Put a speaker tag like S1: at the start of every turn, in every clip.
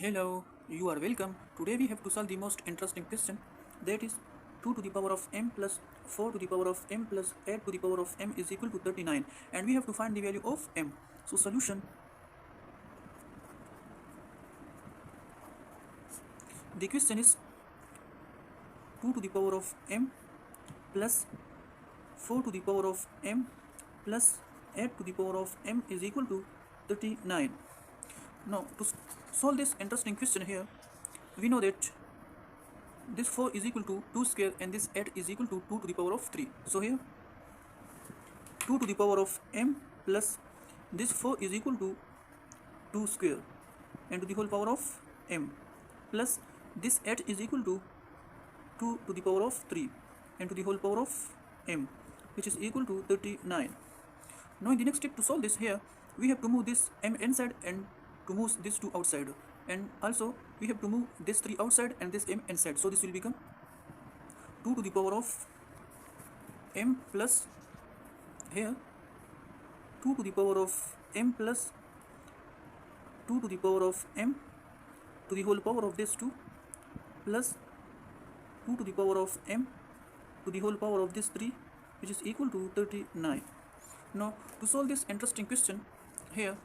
S1: Hello, you are welcome. Today we have to solve the most interesting question, that is 2 to the power of m plus 4 to the power of m plus 8 to the power of m is equal to 39, and we have to find the value of m. So solution, the question is 2 to the power of m plus 4 to the power of m plus 8 to the power of m is equal to 39. Now to solve this interesting question here, we know that this 4 is equal to 2 square and this 8 is equal to 2 to the power of 3. So here 2 to the power of m plus this 4 is equal to 2 square and to the whole power of m plus this 8 is equal to 2 to the power of 3 and to the whole power of m, which is equal to 39. Now in the next step to solve this, here we have to move this m inside and to move this 2 outside, and also we have to move this 3 outside and this m inside. So this will become 2 to the power of m plus here 2 to the power of m plus 2 to the power of m to the whole power of this 2 plus 2 to the power of m to the whole power of this 3, which is equal to 39. Now to solve this interesting question, here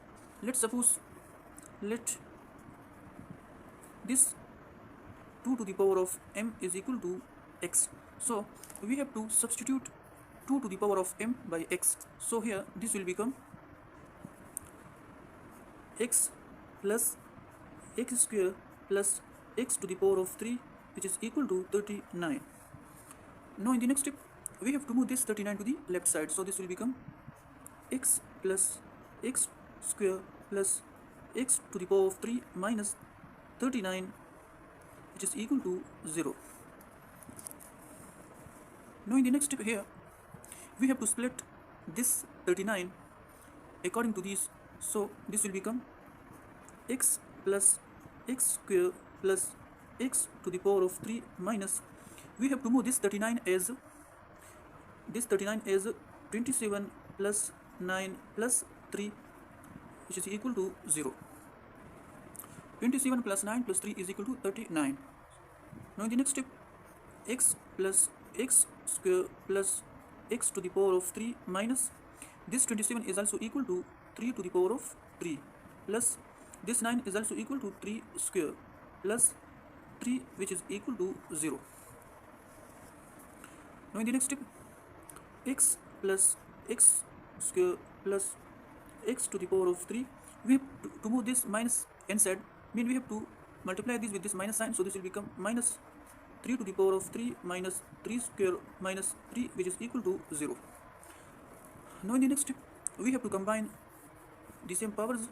S1: let's suppose let this 2 to the power of m is equal to x. So we have to substitute 2 to the power of m by x. So here this will become x plus x square plus x to the power of 3, which is equal to 39. Now in the next step we have to move this 39 to the left side. So this will become x plus x square plus x to the power of 3 minus 39, which is equal to 0. Now in the next step here we have to split this 39 according to these. So this will become x plus x square plus x to the power of 3 minus, we have to move this 39 as 27 plus 9 plus 3, which is equal to 0. 27 plus 9 plus 3 is equal to 39. Now in the next step, x plus x square plus x to the power of 3 minus this 27 is also equal to 3 to the power of 3 plus this 9 is also equal to 3 square plus 3, which is equal to 0. Now in the next step, x plus x square plus x to the power of 3, we have to move this minus inside, mean we have to multiply this with this minus sign. So this will become minus 3 to the power of 3 minus 3 square minus 3, which is equal to 0. Now in the next step we have to combine the same powers,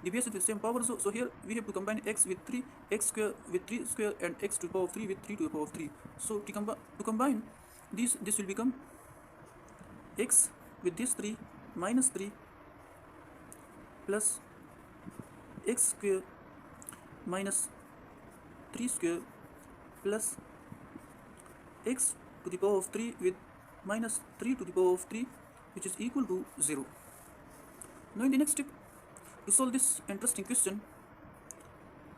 S1: the bases with the same powers. So here we have to combine x with 3, x square with 3 square, and x to the power of 3 with 3 to the power of 3. So to combine this will become x with this 3 minus 3 plus x square minus 3 square plus x to the power of 3 with minus 3 to the power of 3, which is equal to 0. Now in the next step, to solve this interesting question,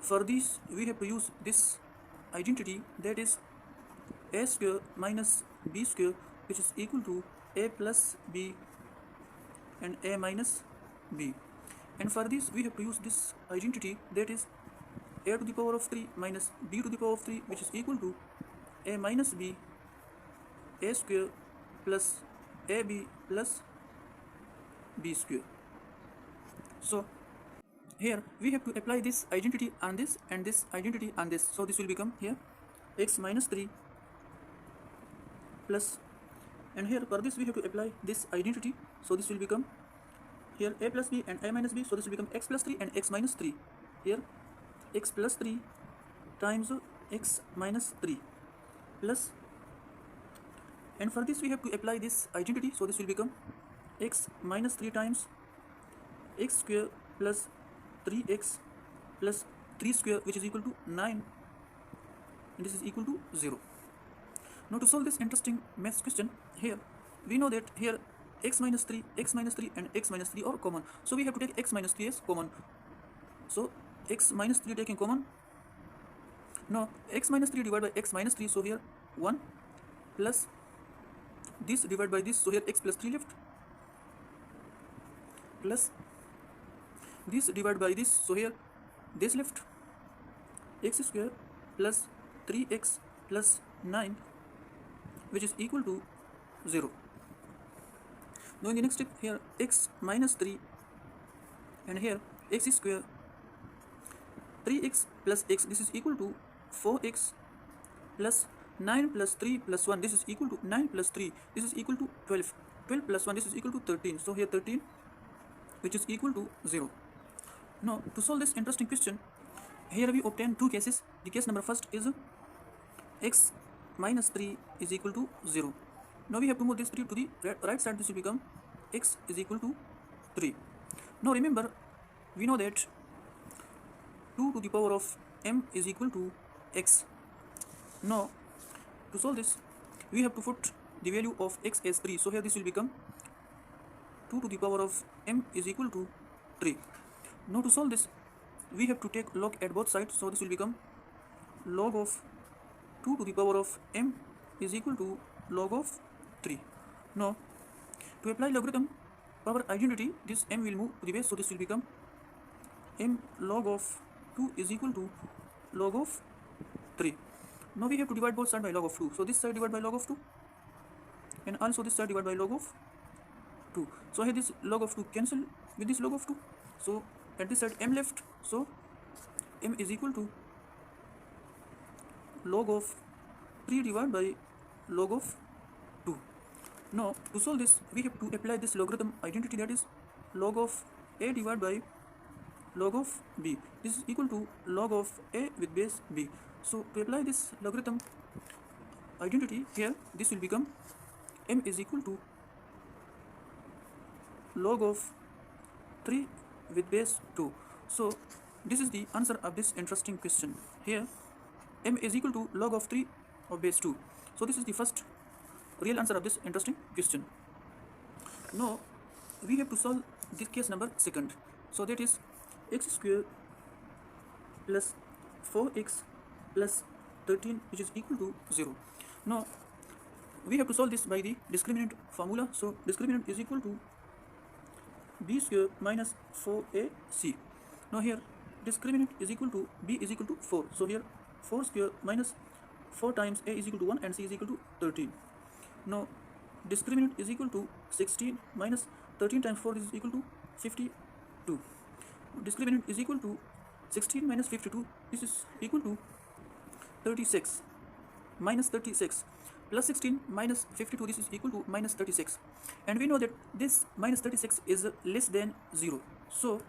S1: for this we have to use this identity, that is a square minus b square, which is equal to a plus b and a minus b. And for this we have to use this identity, that is a to the power of 3 minus b to the power of 3, which is equal to a minus b, a square plus ab plus b square. So here we have to apply this identity on this and this identity on this. So this will become here x minus 3 plus, and here for this we have to apply this identity. So this will become here a plus b and a minus b. So this will become x plus 3 and x minus 3. Here x plus 3 times x minus 3 plus, and for this we have to apply this identity. So this will become x minus 3 times x square plus 3x plus 3 square, which is equal to 9, and this is equal to 0. Now to solve this interesting math question, here we know that here x minus 3 and x minus 3 are common. So we have to take x minus 3 as common. So x minus 3 taking common. No, x minus 3 divided by x minus 3, so here 1 plus this divided by this, so here x plus 3 left, plus this divided by this, so here this left, x square plus 3x plus 9, which is equal to 0. Now in the next step, here x minus 3 and here x square 3x plus x, this is equal to 4x plus 9 plus 3 plus 1, this is equal to 9 plus 3, this is equal to 12. 12 plus 1, this is equal to 13. So here 13, which is equal to 0. Now to solve this interesting question, here we obtain two cases. The case number first is x minus 3 is equal to 0. Now we have to move this 3 to the right side, this will become x is equal to 3. Now remember, we know that 2 to the power of m is equal to x. Now to solve this, we have to put the value of x as 3. So here this will become 2 to the power of m is equal to 3. Now to solve this, we have to take log at both sides. So this will become log of 2 to the power of m is equal to log of 3. Now to apply logarithm power identity, this m will move to the base. So this will become m log of 2 is equal to log of 3. Now we have to divide both sides by log of 2. So this side divided by log of 2 and also this side divided by log of 2. So here this log of 2 cancel with this log of 2. So at this side m left. So m is equal to log of 3 divided by log of 2. Now to solve this, we have to apply this logarithm identity, that is log of a divided by log of b. This is equal to log of a with base b. So to apply this logarithm identity here, this will become m is equal to log of 3 with base 2. So this is the answer of this interesting question. Here m is equal to log of 3 of base 2. So this is the first real answer of this interesting question. Now we have to solve this case number second. So that is x square plus 4x plus 13, which is equal to 0. Now we have to solve this by the discriminant formula. So discriminant is equal to b square minus 4ac. Now here discriminant is equal to b is equal to 4. So here 4 square minus 4 times a is equal to 1 and c is equal to 13. Now discriminant is equal to 16 minus 13 times 4 is equal to 52. Discriminant is equal to 16 minus 52, this is equal to 36 minus 36 plus 16 minus 52, this is equal to minus 36. And we know that this minus 36 is less than 0. So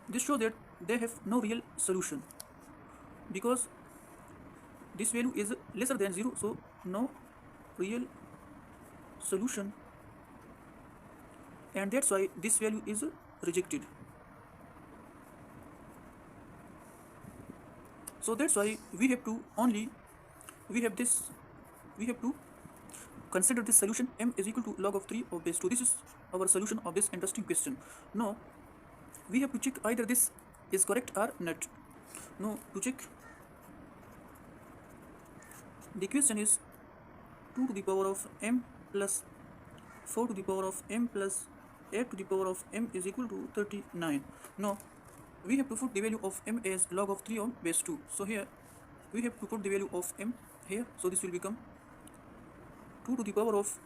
S1: this shows that they have no real solution, because this value is lesser than 0, so no real solution, and that's why this value is rejected. So that's why we have to consider this solution m is equal to log of 3 of base 2. This is our solution of this interesting question. Now we have to check either this is correct or not. Now to check, the question is 2 to the power of m plus 4 to the power of m plus 8 to the power of m is equal to 39. Now we have to put the value of m as log of 3 on base 2. So here we have to put the value of m here. So this will become 2 to the power of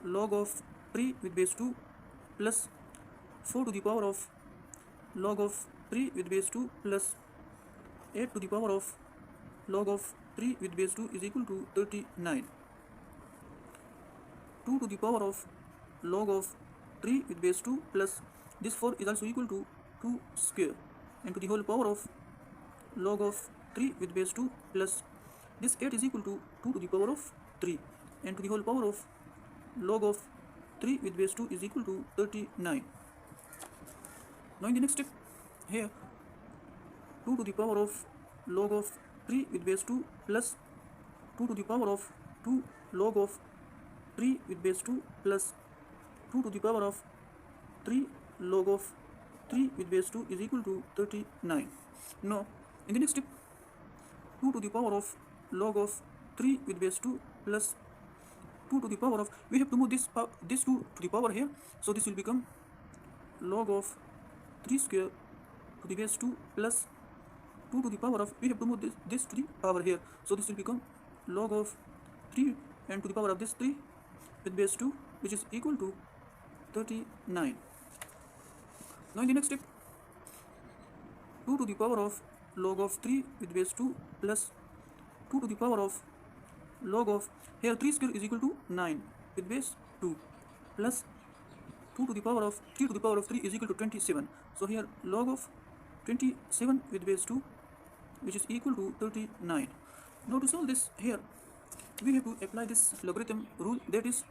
S1: log of 3 with base 2 plus 4 to the power of log of 3 with base 2 plus 8 to the power of log of 3 with base 2 is equal to 39. 2 to the power of log of 3 with base 2 plus this 4 is also equal to 2 square, and to the whole power of log of 3 with base 2 plus this 8 is equal to 2 to the power of 3, and to the whole power of log of 3 with base 2 is equal to 39. Now in the next step, here 2 to the power of log of 3 with base 2 plus 2 to the power of 2 log of 3 with base 2 plus 2 to the power of 3 log of 3 with base 2 is equal to 39. Now, in the next step, 2 to the power of log of 3 with base 2 plus 2 to the power of, we have to move this 2 to the power here, so this will become log of 3 square to the base 2 plus 2 to the power of, we have to move this to the power here, so this will become log of 3 and to the power of this 3 with base 2, which is equal to 39. Now in the next step, 2 to the power of log of 3 with base 2 plus 2 to the power of log of, here 3 square is equal to 9 with base 2 plus 2 to the power of 3 to the power of 3 is equal to 27. So here log of 27 with base 2, which is equal to 39. Now to solve this, here we have to apply this logarithm rule, that is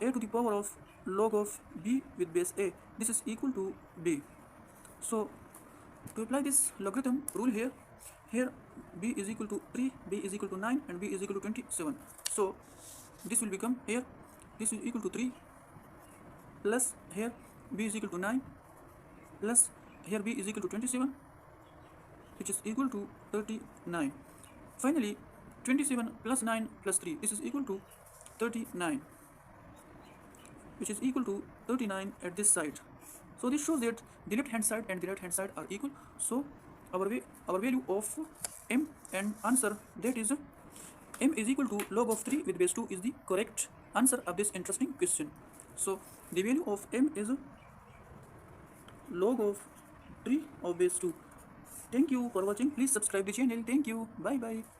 S1: a to the power of log of b with base a, this is equal to b. So to apply this logarithm rule here b is equal to 3, b is equal to 9 and b is equal to 27. So this will become, here this is equal to 3 plus here b is equal to 9 plus here b is equal to 27, which is equal to 39. Finally 27 plus 9 plus 3, this is equal to 39, which is equal to 39 at this side. So this shows that the left hand side and the right hand side are equal. So our value of m and answer, that is m is equal to log of 3 with base 2 is the correct answer of this interesting question. So the value of m is log of 3 of base 2. Thank you for watching. Please subscribe the channel. Thank you. Bye bye.